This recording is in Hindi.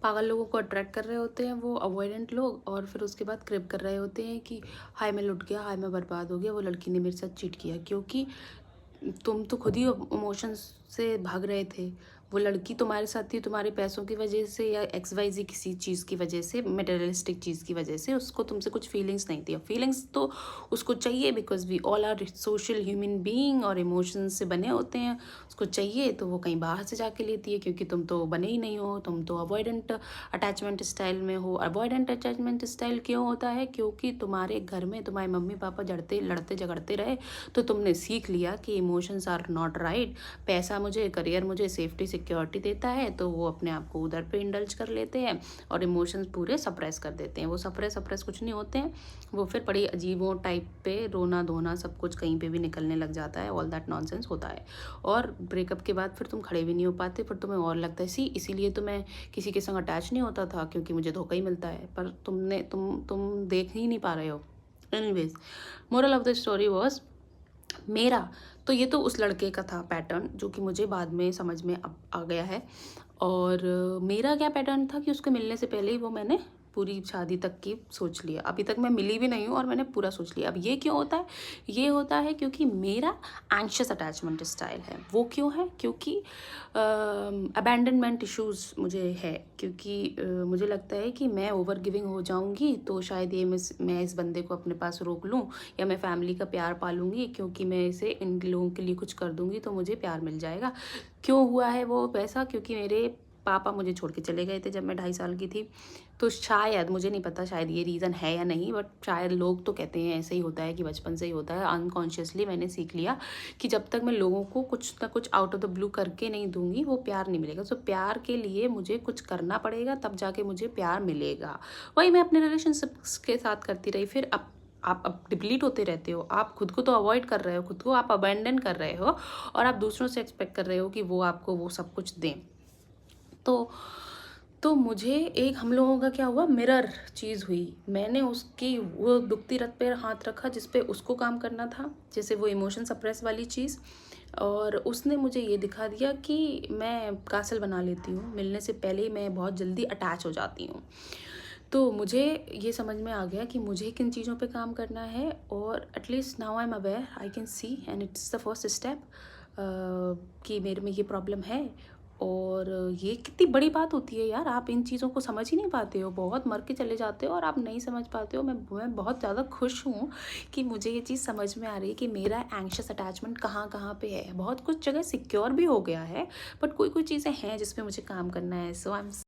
पागल लोगों को अट्रैक्ट कर रहे होते हैं वो अवॉइडेंट लोग, और फिर उसके बाद क्रिप कर रहे होते हैं कि हाय मैं लुट गया, हाय मैं बर्बाद हो गया, वो लड़की ने मेरे साथ चीट किया। क्योंकि तुम तो खुद ही इमोशंस से भाग रहे थे। वो लड़की तुम्हारे साथ थी तुम्हारे पैसों की वजह से या एक्स वाई जी किसी चीज़ की वजह से, मटेरियलिस्टिक चीज़ की वजह से। उसको तुमसे कुछ फीलिंग्स नहीं थी। फीलिंग्स तो उसको चाहिए, because we all are social human being और इमोशंस से बने होते हैं। उसको चाहिए तो वो कहीं बाहर से जाके लेती है, क्योंकि तुम तो बने ही नहीं हो। तुम तो अवॉइडेंट अटैचमेंट स्टाइल में हो। अवॉइडेंट अटैचमेंट स्टाइल क्यों होता है? क्योंकि तुम्हारे घर में तुम्हारे मम्मी पापा जड़ते लड़ते झगड़ते रहे, तो तुमने सीख लिया कि इमोशंस आर नॉट राइट। पैसा मुझे, करियर मुझे सेफ्टी सिक्योरिटी देता है, तो वो अपने आप को उधर पे इंडल्ज कर लेते हैं और इमोशंस पूरे सप्रेस कर देते हैं। वो सप्रेस कुछ नहीं होते हैं, वो फिर बड़ी अजीबों टाइप पे रोना धोना सब कुछ कहीं पे भी निकलने लग जाता है। ऑल दैट नॉनसेंस होता है। और ब्रेकअप के बाद फिर तुम खड़े भी नहीं हो पाते, फिर तुम्हें और लगता है इसीलिए तो मैं किसी के संग अटैच नहीं होता था, क्योंकि मुझे धोखा ही मिलता है। पर तुम देख ही नहीं पा रहे हो। Anyways, moral of the story was, मेरा तो ये तो उस लड़के का था पैटर्न, जो कि मुझे बाद में समझ में अब आ गया है। और मेरा क्या पैटर्न था कि उसको मिलने से पहले ही वो मैंने पूरी शादी तक की सोच लिया। अभी तक मैं मिली भी नहीं हूँ और मैंने पूरा सोच लिया। अब ये क्यों होता है? ये होता है क्योंकि मेरा एंग्शियस अटैचमेंट स्टाइल है। वो क्यों है? क्योंकि अबैंडनमेंट इश्यूज मुझे है। क्योंकि मुझे लगता है कि मैं ओवर गिविंग हो जाऊंगी तो शायद ये मैं इस बंदे को अपने पास रोक लूँ, या मैं फैमिली का प्यार पालूंगी, क्योंकि मैं इसे इन लोगों के लिए कुछ कर दूंगी तो मुझे प्यार मिल जाएगा। क्यों हुआ है वो वैसा? क्योंकि मेरे पापा मुझे छोड़ के चले गए थे जब मैं 2.5 साल की थी। तो शायद, मुझे नहीं पता शायद ये रीज़न है या नहीं, बट शायद लोग तो कहते हैं ऐसे ही होता है कि बचपन से ही होता है। अनकॉन्शियसली मैंने सीख लिया कि जब तक मैं लोगों को कुछ ना कुछ आउट ऑफ द ब्लू करके नहीं दूंगी, वो प्यार नहीं मिलेगा। सो प्यार के लिए मुझे कुछ करना पड़ेगा, तब जाके मुझे प्यार मिलेगा। वही मैं अपने रिलेशनशिप्स के साथ करती रही। फिर आप डिप्लीट होते रहते हो। आप खुद को तो अवॉइड कर रहे हो, खुद को आप अबैंडन कर रहे हो, और आप दूसरों से एक्सपेक्ट कर रहे हो कि वो आपको वो सब कुछ दें। तो मुझे एक, हम लोगों का क्या हुआ, मिरर चीज़ हुई। मैंने उसकी वो दुखती रत पे हाथ रखा जिस पे उसको काम करना था, जैसे वो इमोशन सप्रेस वाली चीज़, और उसने मुझे ये दिखा दिया कि मैं कासल बना लेती हूँ। मिलने से पहले ही मैं बहुत जल्दी अटैच हो जाती हूँ। तो मुझे ये समझ में आ गया कि मुझे किन चीज़ों पे काम करना है, और at least now I am aware, I can see, and it's the first step कि मेरे में ये प्रॉब्लम है। और ये कितनी बड़ी बात होती है यार, आप इन चीज़ों को समझ ही नहीं पाते हो, बहुत मर के चले जाते हो और आप नहीं समझ पाते हो। मैं बहुत ज़्यादा खुश हूँ कि मुझे ये चीज़ समझ में आ रही है कि मेरा एंग्शियस अटैचमेंट कहाँ कहाँ पे है। बहुत कुछ जगह सिक्योर भी हो गया है, बट कोई कोई चीज़ें हैं जिस पे मुझे काम करना है। सो आई एम